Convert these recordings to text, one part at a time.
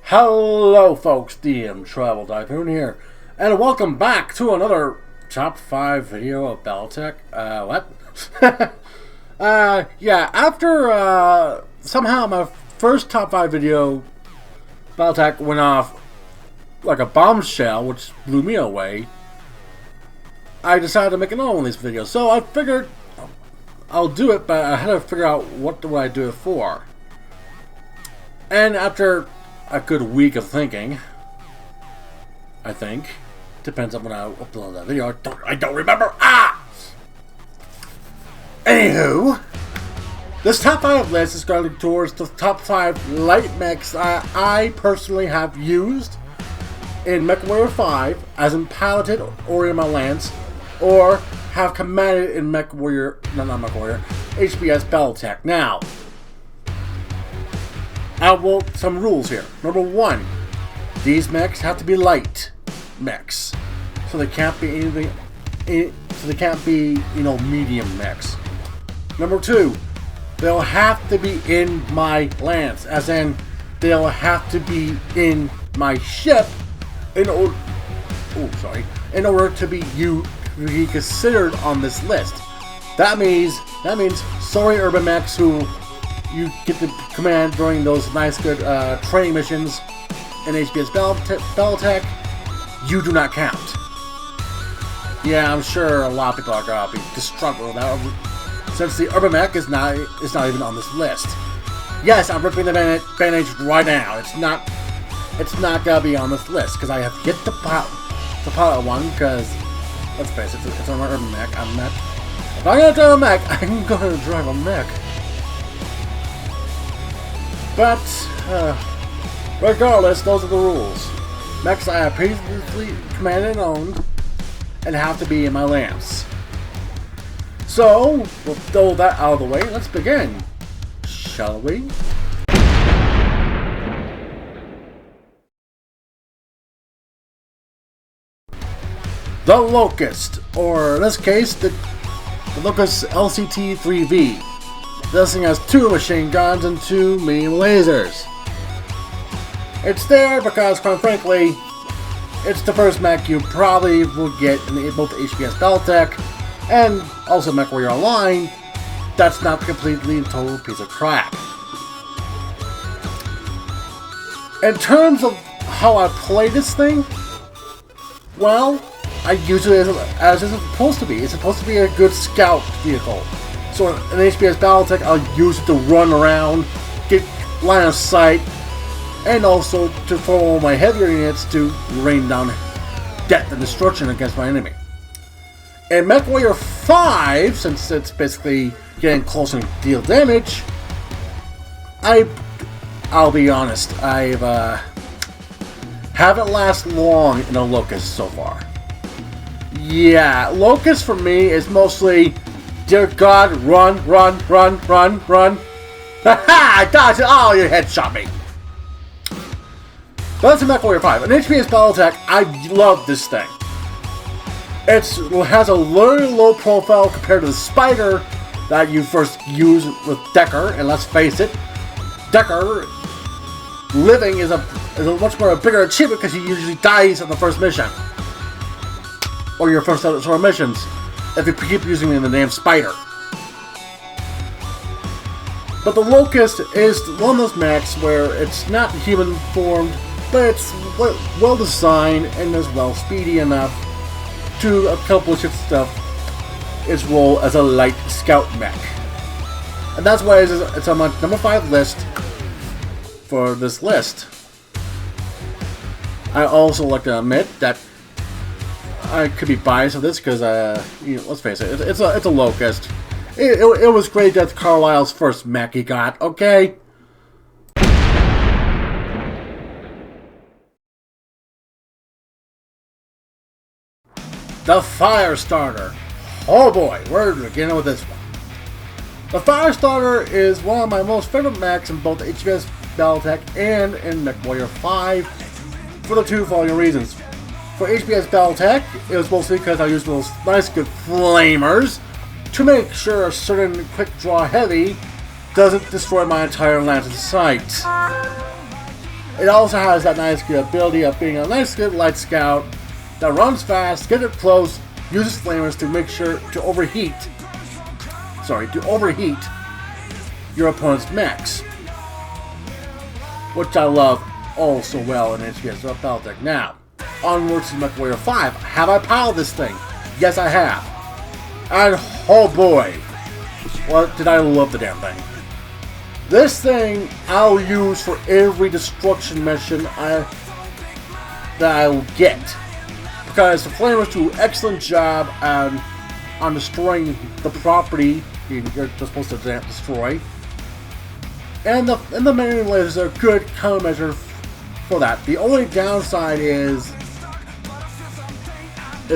Hello folks, DM Travel Tycoon here, and welcome back to another top 5 video of Battletech. What? Yeah, after, somehow my first top 5 video, Battletech, went off like a bombshell, which blew me away, I decided to make another one of these videos. So I figured I'll do it, but I had to figure out what do I do it for. And after a good week of thinking, I think, depends on when I upload that video. I don't remember. Anywho, this top 5 list is going towards the top 5 light mechs I personally have used in Mechwarrior 5, as in piloted or in my lance, or have commanded in Mechwarrior, no, not Mechwarrior, HBS Battletech. Now, some rules here. Number 1, these mechs have to be light mechs, so they can't be anything. So they can't be, medium mechs. Number 2, they'll have to be in my lance, as in they'll have to be in my ship in order to be considered on this list. That means sorry, urban mechs who you get to command during those nice, good training missions in HBS Battletech, you do not count. Yeah, I'm sure a lot of people are gonna be distraught with that, since the urban mech is not even on this list. Yes, I'm ripping the bandage right now. It's not gonna be on this list because I have yet to pilot one. Because let's face it, it's on my urban mech. If I'm gonna drive a mech, I'm gonna drive a mech. But, regardless, those are the rules. Mechs I have previously commanded and owned, and have to be in my lance. So, we'll throw that out of the way. Let's begin, shall we? The Locust, or in this case, the Locust LCT-3V. This thing has 2 machine guns and 2 medium lasers. It's there because, quite frankly, it's the first mech you probably will get in both HBS Battletech and also Mechwarrior Online. That's not completely and total piece of crap. In terms of how I play this thing, well, I use it as it's supposed to be. It's supposed to be a good scout vehicle. So in HBS Battletech, I'll use it to run around, get line of sight, and also to follow my heavier units to rain down death and destruction against my enemy. In Mechwarrior 5, since it's basically getting close and deal damage, I'll be honest, haven't lasted long in a Locust so far. Yeah, Locust for me is mostly, dear God, run. Haha, I dodged it. Oh, you headshot me. But that's a Mechwarrior 5. In HBS Battletech, I love this thing. It has a very low profile compared to the Spider that you first use with Decker. And let's face it, Decker living is a much more bigger achievement because he usually dies on the first mission. Or your first sort of missions, if you keep using the name Spider. But the Locust is one of those mechs where it's not human formed, but it's well designed and as well speedy enough to accomplish its role as a light scout mech. And that's why it's on my number 5 list for this list. I also like to admit that I could be biased with this because, let's face it, it's a Locust. It was great that Carlisle's first mech he got, okay? The Firestarter. Oh boy, we're beginning with this one. The Firestarter is one of my most favorite mechs in both HBS Battletech and in Mechwarrior 5 for the 2 following reasons. For HBS Battletech, it was mostly because I used those nice good flamers to make sure a certain quick draw heavy doesn't destroy my entire lance of sight. It also has that nice good ability of being a nice good light scout that runs fast, gets it close, uses flamers to make sure to overheat your opponent's mechs, which I love all so well in HBS Battletech. Now, onwards to Mechwarrior 5. Have I piled this thing? Yes, I have. And oh boy, what did I love the damn thing. This thing I'll use for every destruction mission that I'll get. Because the flamers do an excellent job on destroying the property you're supposed to destroy. And the melee lasers are a good countermeasure for that. The only downside is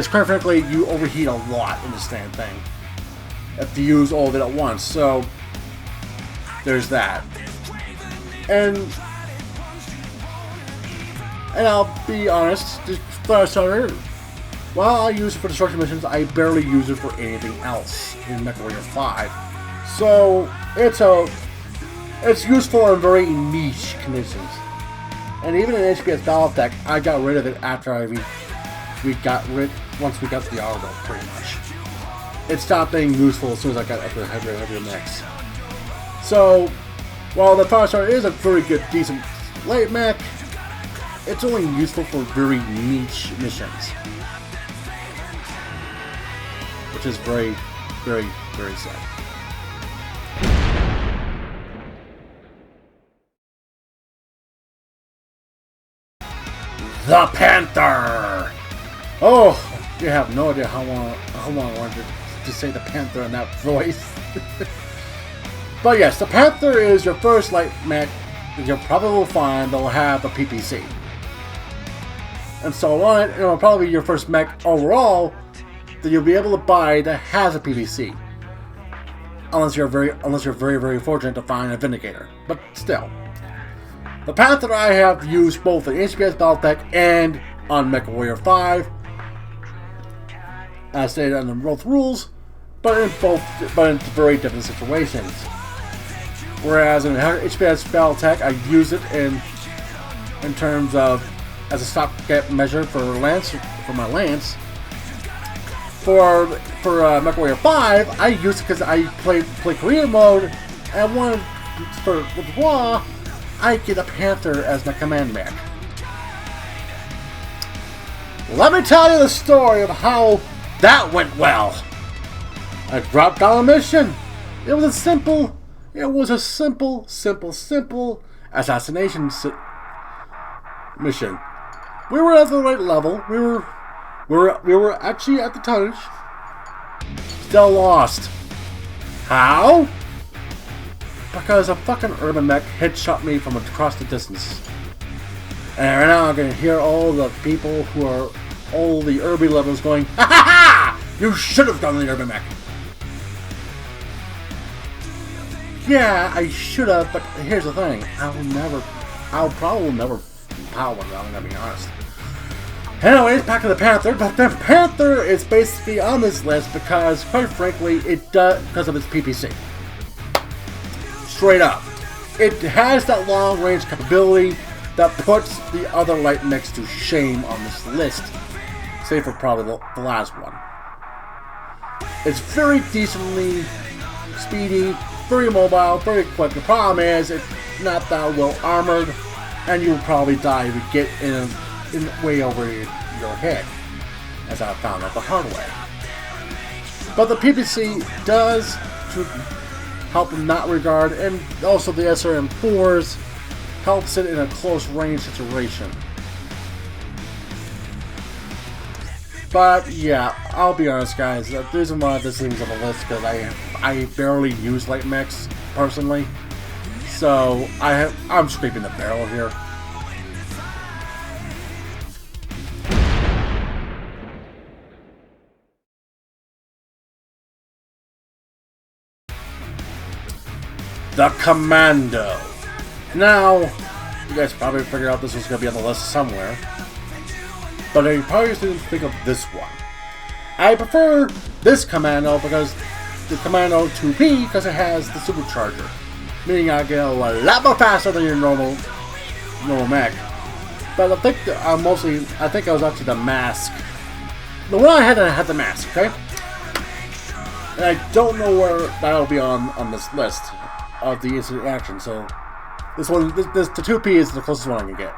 quite frankly, you overheat a lot in this damn thing if you use all of it at once. So there's that. And I'll be honest, just for a starter, while I use it for destruction missions, I barely use it for anything else in Mechwarrior 5. So it's useful in very niche conditions. And even in HBS Battletech, I got rid of it after once we got the auto, pretty much. It stopped being useful as soon as I got up to heavier mechs. So, while the Firestarter is a very good, decent light mech, it's only useful for very niche missions. Which is very, very, very sad. The Panther! Oh, you have no idea how long I wanted to say the Panther in that voice. But yes, the Panther is your first light mech that you'll probably find that will have a PPC. And so on it will probably be your first mech overall that you'll be able to buy that has a PPC. Unless you're very, very fortunate to find a Vindicator. But still. The Panther I have used both in HBS Battletech and on Mechwarrior 5. As stated under both rules, but in very different situations. Whereas in HBS Battletech, I use it in terms of as a stopgap measure for my lance. For Mechwarrior 5, I use it because I play career mode, and wanted to start with raw. I get a Panther as my command mech. Let me tell you the story of how that went well. I dropped down a mission. It was a simple assassination mission. We were at the right level. We were actually at the tonnage. Still lost. How? Because a fucking urban mech headshot me from across the distance. And right now I'm gonna hear all the people who are all the urban levels going, ha ha ha! You should have done the urban mech. Yeah, I should have, but here's the thing. I'll probably never power one, I'm gonna be honest. Anyways, back to the Panther. But the Panther is basically on this list because, quite frankly, because of its PPC. Straight up. It has that long range capability that puts the other light mechs to shame on this list. Save for probably the last one. It's very decently speedy, very mobile, very quick. The problem is it's not that well armored, and you'll probably die if you get in way over your head, as I found out the hard way. But the PPC does help in that regard, and also the SRM4s helps it in a close range situation. But yeah, I'll be honest, guys. The reason why this thing's on the list because I barely use light mechs personally, so I'm scraping the barrel here. The Commando. Now, you guys probably figured out this was going to be on the list somewhere, but I probably just didn't think of this one. I prefer this Commando because the Commando 2P because it has the supercharger, meaning I get a lot more faster than your normal normal mech. But I think I think I was actually the mask. The one I had the mask, okay? And I don't know where that'll be on this list of the instant action. So this one, the 2P is the closest one I can get.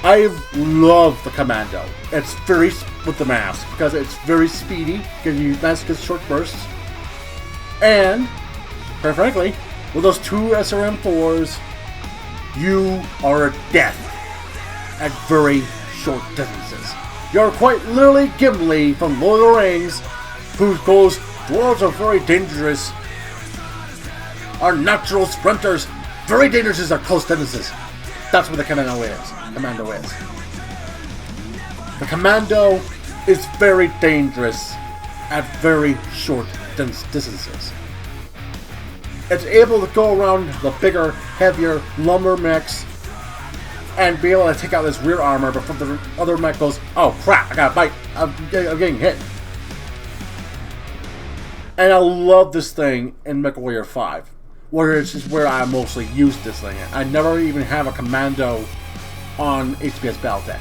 I love the Commando. It's very with the mask because it's very speedy, gives you nice good short bursts, and quite frankly, with those 2 SRM4s, you are a death at very short distances. You're quite literally Gimli from Lord of the Rings, who goes, "Dwarves are very dangerous. Our natural sprinters, very dangerous at close distances." That's what the Commando is. The Commando is very dangerous at very short distances. It's able to go around the bigger, heavier lumber mechs and be able to take out this rear armor before the other mech goes, "Oh crap, I got a bite, I'm getting hit." And I love this thing in Mechwarrior 5, where it's just where I mostly use this thing. I never even have a Commando on HBS Battletech.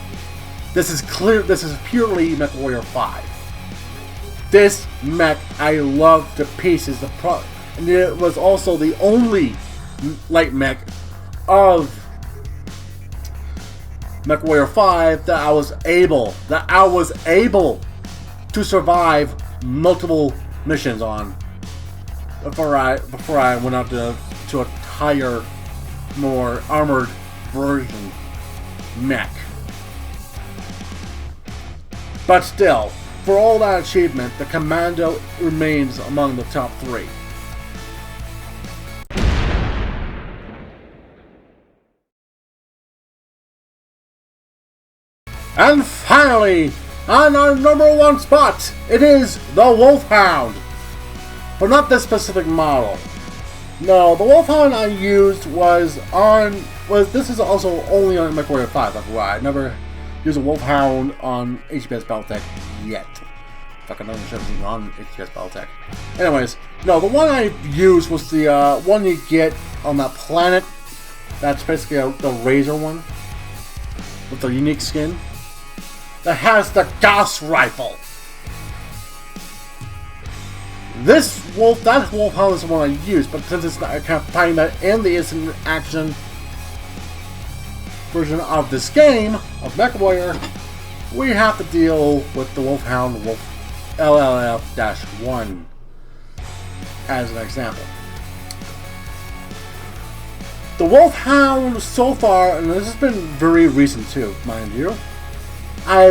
This is purely Mechwarrior 5. This mech I love to pieces. And it was also the only light mech of Mechwarrior 5 that I was able to survive multiple missions on before I went out to a higher, more armored version mech. But still, for all that achievement, the Commando remains among the top 3. And finally, on our number 1 spot, it is the Wolfhound. But not this specific model. No, the Wolfhound I used this is also only on Mechwarrior 5, that's why I never used a Wolfhound on HBS Battletech yet. Fucking other shit isn't on HBS Battletech. Anyways, no, the one I used was the one you get on that planet. That's basically the Razor one with the unique skin that has the Gauss rifle. That Wolfhound is the one I used, but since it's not, I can't find that in the instant action version of this game of Mechwarrior, we have to deal with the Wolfhound LLF-1 as an example. The Wolfhound so far, and this has been very recent too, mind you, I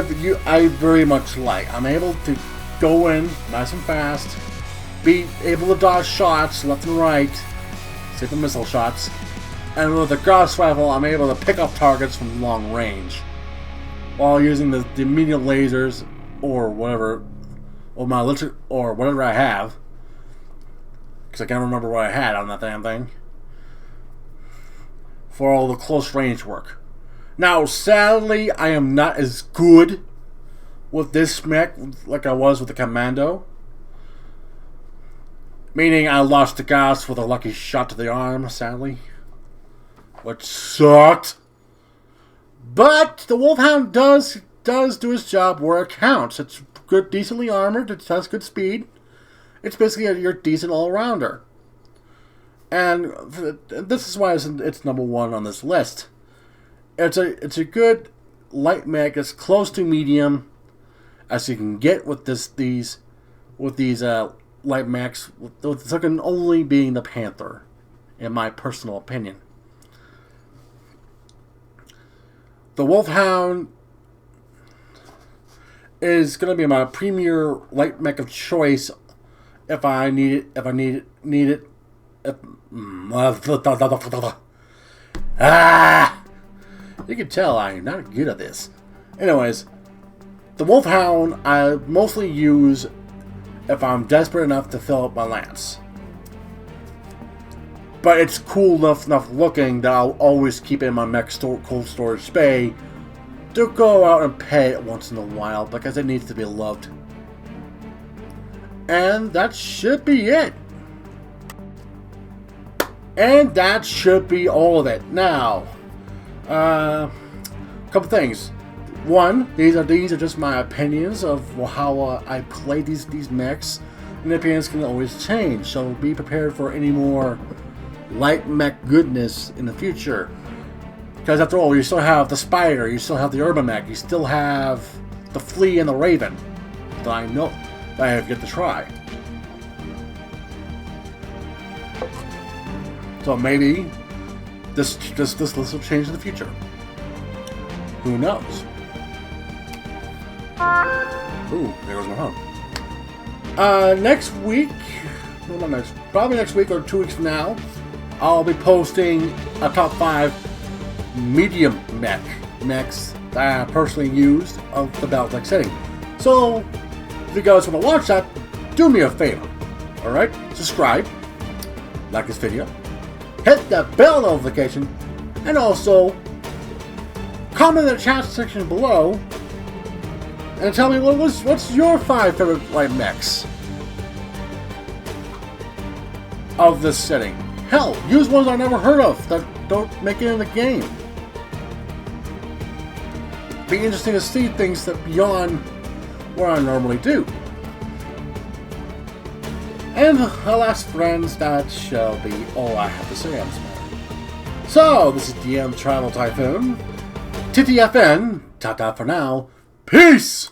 very much like. I'm able to go in nice and fast, be able to dodge shots left and right, save the missile shots, and with the Gauss rifle, I'm able to pick up targets from long range while using the medium lasers or whatever, or whatever I have, because I can't remember what I had on that damn thing, for all the close range work. Now, sadly, I am not as good with this mech like I was with the Commando. Meaning I lost the Gauss with a lucky shot to the arm, sadly. Which sucked. But the Wolfhound does do its job where it counts. It's good, decently armored, it has good speed. It's basically your decent all-rounder. And this is why it's number 1 on this list. It's a good light mech. It's close to medium as you can get with these light mechs, with the second only being the Panther, in my personal opinion. The Wolfhound is going to be my premier light mech of choice if I need it. You can tell I'm not good at this. Anyways, the Wolfhound I mostly use if I'm desperate enough to fill up my lance. But it's cool enough looking that I'll always keep it in my mech cold storage bay to go out and pet it once in a while because it needs to be loved. And that should be it. And that should be all of it. Now, couple things. One, these are just my opinions of how I play these mechs, and opinions can always change. So be prepared for any more light mech goodness in the future. Because after all, you still have the Spider, you still have the Urban Mech, you still have the Flea and the Raven that I know that I have yet to try. So maybe this list will change in the future. Who knows? Ooh, there goes my home. Next week, no, not next, probably next week or 2 weeks from now, I'll be posting a top 5 medium mechs that I personally used of the Battletech setting. So, if you guys want to watch that, do me a favor. Alright? Subscribe, like this video, hit the bell notification, and also comment in the chat section below and tell me what's your 5 favorite light mechs of this setting. Hell, use ones I never heard of that don't make it in the game. Be interesting to see things that beyond what I normally do. And alas, friends, that shall be all I have to say on this matter. So, this is DM Travel Typhoon. TTFN, ta-ta for now. Peace!